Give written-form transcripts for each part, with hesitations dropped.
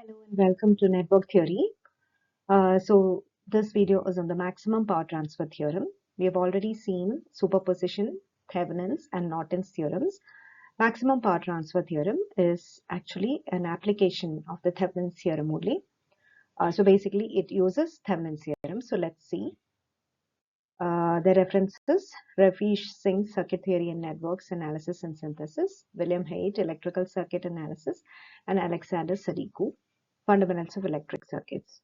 Hello and welcome to Network Theory. This video is on the maximum power transfer theorem. We have already seen superposition, Thevenin's and Norton's theorems. Maximum power transfer theorem is actually an application of the Thevenin's theorem only. Basically it uses Thevenin's theorem. So let's see. The references: Rafi Singh's Circuit Theory and Networks Analysis and Synthesis, William Haight Electrical Circuit Analysis, and Alexander Sadiku Fundamentals of Electric Circuits.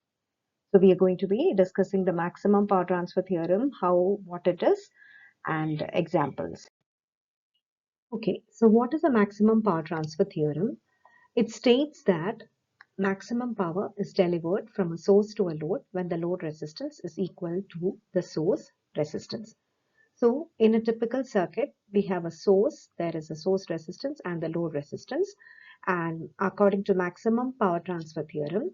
So we are going to be discussing the maximum power transfer theorem, what it is, and examples. Okay, so what is a maximum power transfer theorem? It states that maximum power is delivered from a source to a load when the load resistance is equal to the source resistance. So in a typical circuit, we have a source, there is a source resistance and the load resistance. And according to maximum power transfer theorem,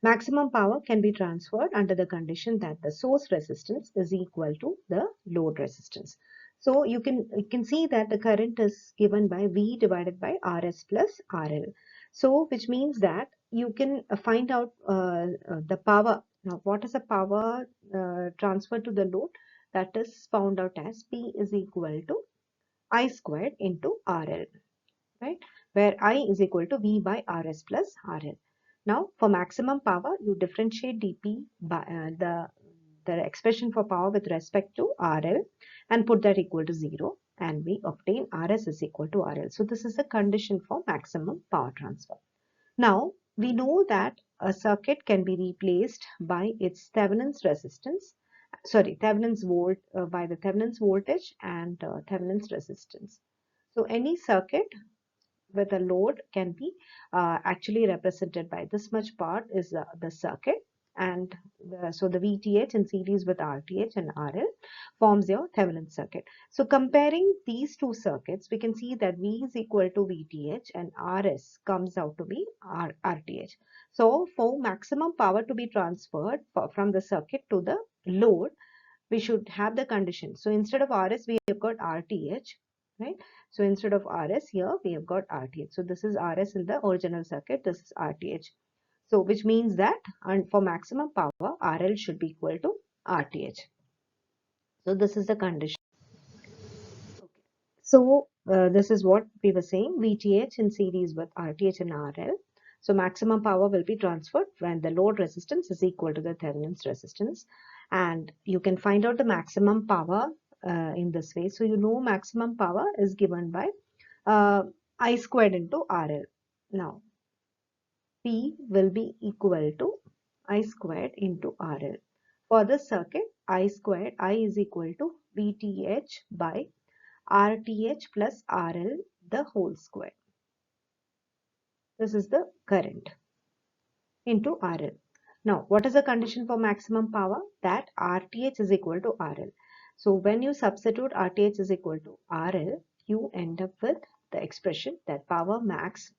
maximum power can be transferred under the condition that the source resistance is equal to the load resistance. So you can see that the current is given by V divided by Rs plus RL. So which means that you can find out the power. Now what is the power transferred to the load? That is found out as P is equal to I squared into RL, right? Where I is equal to V by Rs plus RL. Now for maximum power, you differentiate dP by the expression for power with respect to RL and put that equal to 0, and we obtain Rs is equal to RL. So this is the condition for maximum power transfer. Now we know that a circuit can be replaced by its Thevenin's resistance, Thevenin's by the Thevenin's voltage and Thevenin's resistance. So any circuit with a load can be actually represented by this much part is the circuit, and so the VTH in series with RTH and RL forms your Thevenin circuit. So comparing these two circuits, we can see that V is equal to VTH and RS comes out to be RTH. So for maximum power to be transferred from the circuit to the load, we should have the condition. So instead of RS, we have got RTH, right? So instead of RS here, we have got RTH. So this is RS in the original circuit, this is RTH. So which means that for maximum power, RL should be equal to RTH. So this is the condition. Okay. So this is what we were saying, VTH in series with RTH and RL. So maximum power will be transferred when the load resistance is equal to the Thevenin's resistance. And you can find out the maximum power in this way. So you know maximum power is given by I squared into RL. Now P will be equal to I squared into RL. For the circuit, I squared, I is equal to VTH by RTH plus RL the whole square. This is the current into RL. Now, what is the condition for maximum power? That RTH is equal to RL. So when you substitute RTH is equal to RL, you end up with the expression that power max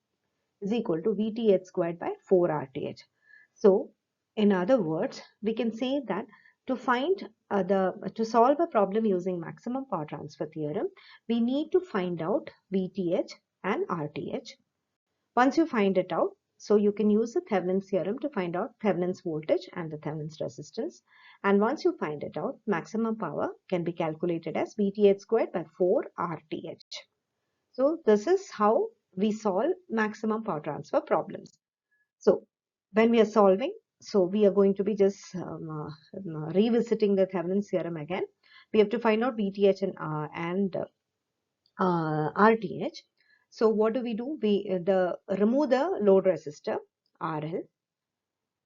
is equal to VTH squared by 4 RTH. So in other words, we can say that to solve a problem using maximum power transfer theorem, we need to find out VTH and RTH. Once you find it out, so you can use the Thevenin's theorem to find out Thevenin's voltage and the Thevenin's resistance. And once you find it out, maximum power can be calculated as VTH squared by 4 RTH. So this is how we solve maximum power transfer problems. So when we are solving, so we are going to be just revisiting the Thevenin's theorem again. We have to find out VTH and RTH. So what do? We remove the load resistor RL,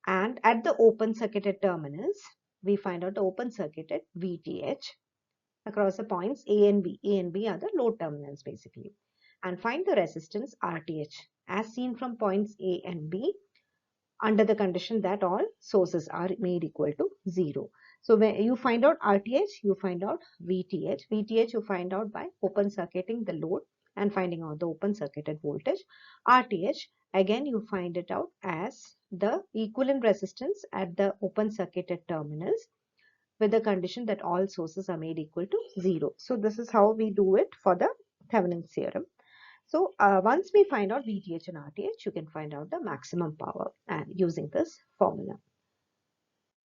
and at the open circuited terminals, we find out the open circuited VTH across the points A and B. A and B are the load terminals basically. And find the resistance RTH as seen from points A and B under the condition that all sources are made equal to 0. So when you find out RTH, you find out VTH. VTH you find out by open circuiting the load and finding out the open circuited voltage. RTH, again you find it out as the equivalent resistance at the open circuited terminals with the condition that all sources are made equal to 0. So this is how we do it for the Thevenin's theorem. So once we find out VTH and RTH, you can find out the maximum power and using this formula.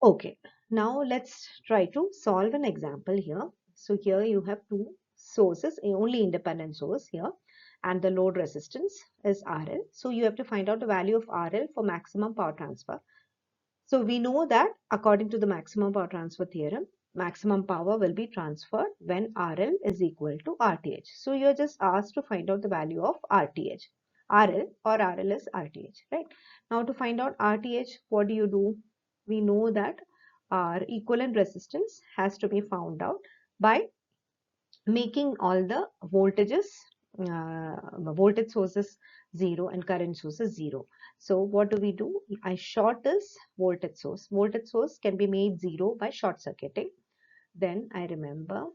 Okay, now let's try to solve an example here. So here you have two sources, only independent source here, and the load resistance is RL. So you have to find out the value of RL for maximum power transfer. So we know that according to the maximum power transfer theorem, maximum power will be transferred when RL is equal to RTH. So you're just asked to find out the value of RTH, RL, or RL is RTH, right? Now to find out RTH, what do? We know that our equivalent resistance has to be found out by making all the voltages, voltage sources 0 and current sources 0. So what do? I short this voltage source. Voltage source can be made 0 by short circuiting. Then I remember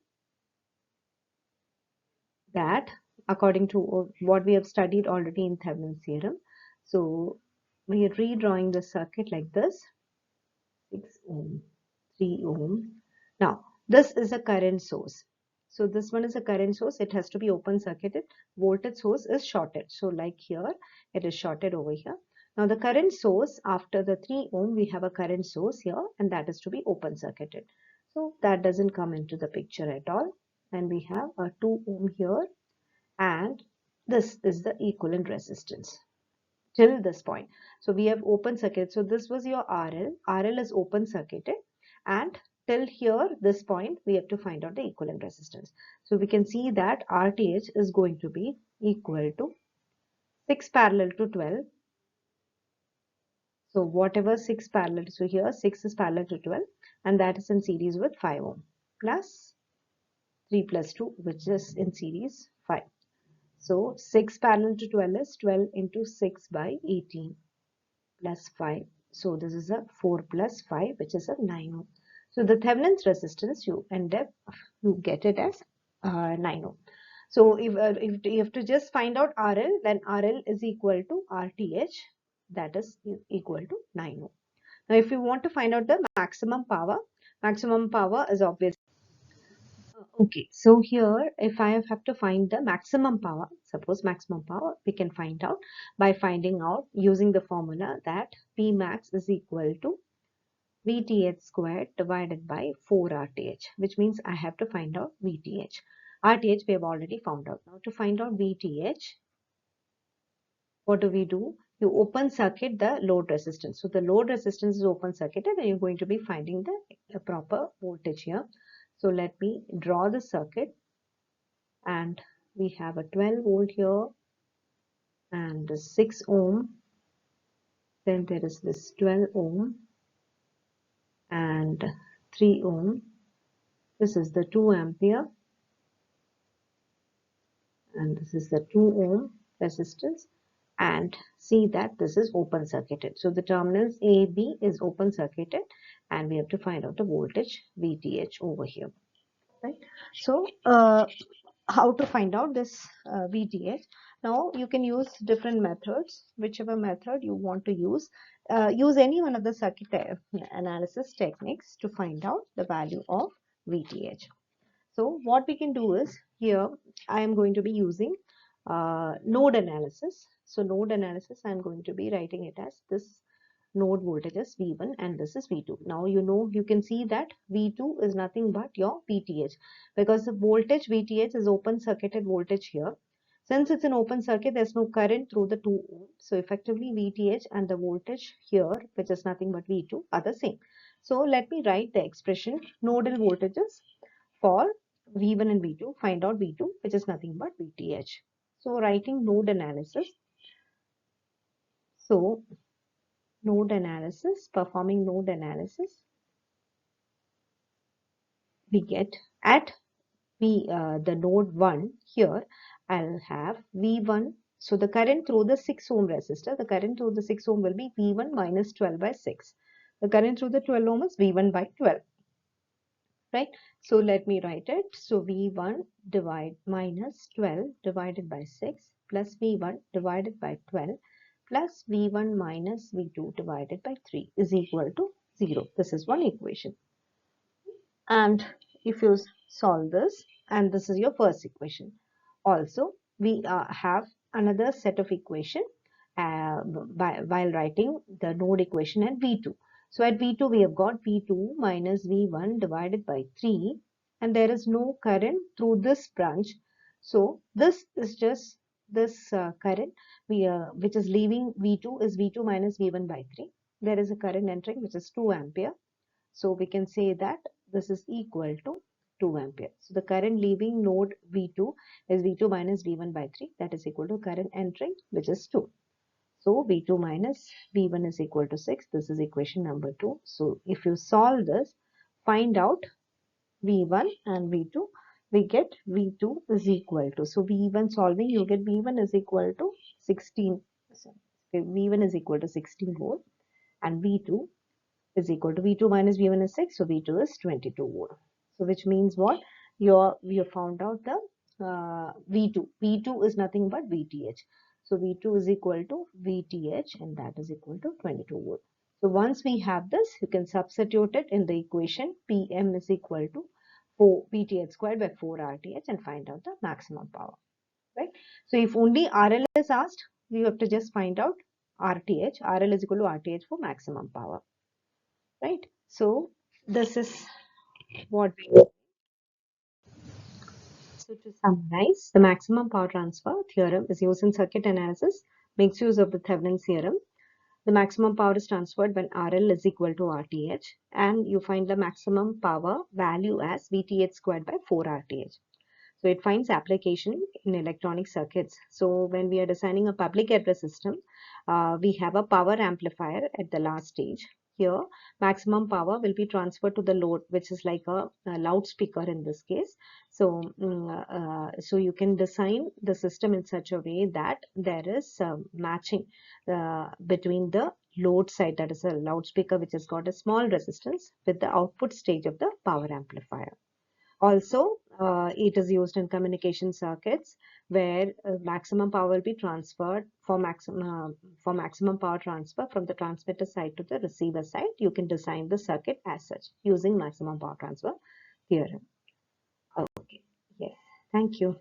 that according to what we have studied already in Thevenin's theorem. So we are redrawing the circuit like this. 6 ohm, 3 ohm. Now, this is a current source. So this one is a current source. It has to be open circuited. Voltage source is shorted. So like here, it is shorted over here. Now the current source after the 3 ohm, we have a current source here and that is to be open circuited. So that doesn't come into the picture at all. And we have a 2 ohm here and this is the equivalent resistance till this point. So we have open circuit. So this was your RL. RL is open circuited and till here, this point, we have to find out the equivalent resistance. So we can see that RTH is going to be equal to 6 parallel to 12. So whatever 6 parallel, so here 6 is parallel to 12 and that is in series with 5 ohm plus 3 plus 2 which is in series 5. So 6 parallel to 12 is 12 into 6 by 18 plus 5. So this is a 4 plus 5 which is a 9 ohm. So the Thevenin's resistance you get it as 9 ohm. So if you have to just find out RL, then RL is equal to RTH, that is equal to 9 ohm. Now if you want to find out the maximum power is obvious. Okay, so here if I have to find the maximum power, suppose maximum power, we can find out by finding out using the formula that P max is equal to VTH squared divided by 4 RTH, which means I have to find out VTH. RTH we have already found out. Now to find out VTH, what do? You open circuit the load resistance. So the load resistance is open circuited and you're going to be finding the proper voltage here. So let me draw the circuit and we have a 12 volt here and 6 ohm. Then there is this 12 ohm and 3 ohm. This is the 2 ampere and this is the 2 ohm resistance, and see that this is open circuited. So the terminals A, B is open circuited and we have to find out the voltage VTH over here, right? So how to find out this VTH? Now you can use different methods, whichever method you want to use. Use any one of the circuit analysis techniques to find out the value of VTH. So what we can do is, here I am going to be using node analysis. So node analysis, I am going to be writing it as this node voltage is V1 and this is V2. Now you can see that V2 is nothing but your VTH because the voltage VTH is open circuited voltage here. Since it's an open circuit, there's no current through the 2 ohm. So effectively VTH and the voltage here, which is nothing but V2, are the same. So let me write the expression nodal voltages for V1 and V2, find out V2, which is nothing but VTH. So writing node analysis. So performing node analysis, we get at the node 1 here, I'll have V1. So the current through the 6 ohm resistor, the current through the 6 ohm will be V1 minus 12 by 6. The current through the 12 ohm is V1 by 12. Right, so let me write it. So V1 minus 12 divided by 6 plus V1 divided by 12 plus V1 minus V2 divided by 3 is equal to 0. This is one equation. And if you solve this, and this is your first equation. Also, we have another set of equation while writing the node equation at V2. So at V2 we have got V2 minus V1 divided by 3, and there is no current through this branch. So this is just this current which is leaving V2 is V2 minus V1 by 3. There is a current entering which is 2 ampere. So we can say that this is equal to 2 ampere. So the current leaving node V2 is V2 minus V1 by 3. That is equal to current entering, which is 2. So V2 minus V1 is equal to 6. This is equation number 2. So if you solve this, find out V1 and V2, we get V2 is equal to, so V1 solving, you get V1 is equal to 16, V1 is equal to 16 volt, and V2 is equal to V2 minus V1 is 6, so V2 is 22 volt. So which means what? We have found out the V2. V2 is nothing but VTH. So V2 is equal to VTH, and that is equal to 22 volt. So once we have this, you can substitute it in the equation PM is equal to 4 VTH squared by 4 RTH and find out the maximum power. Right? So if only RL is asked, you have to just find out RTH. RL is equal to RTH for maximum power. Right? So this is what we do. So to summarize, the maximum power transfer theorem is used in circuit analysis, makes use of the Thevenin's theorem. The maximum power is transferred when RL is equal to RTH, and you find the maximum power value as VTH squared by 4 RTH. So it finds application in electronic circuits. So when we are designing a public address system, we have a power amplifier at the last stage. Here, maximum power will be transferred to the load, which is like a loudspeaker in this case. So, so you can design the system in such a way that there is matching between the load side, that is a loudspeaker which has got a small resistance, with the output stage of the power amplifier. Also, it is used in communication circuits where maximum power will be transferred for maximum power transfer from the transmitter side to the receiver side. You can design the circuit as such using maximum power transfer theorem. Okay. Yes. Thank you.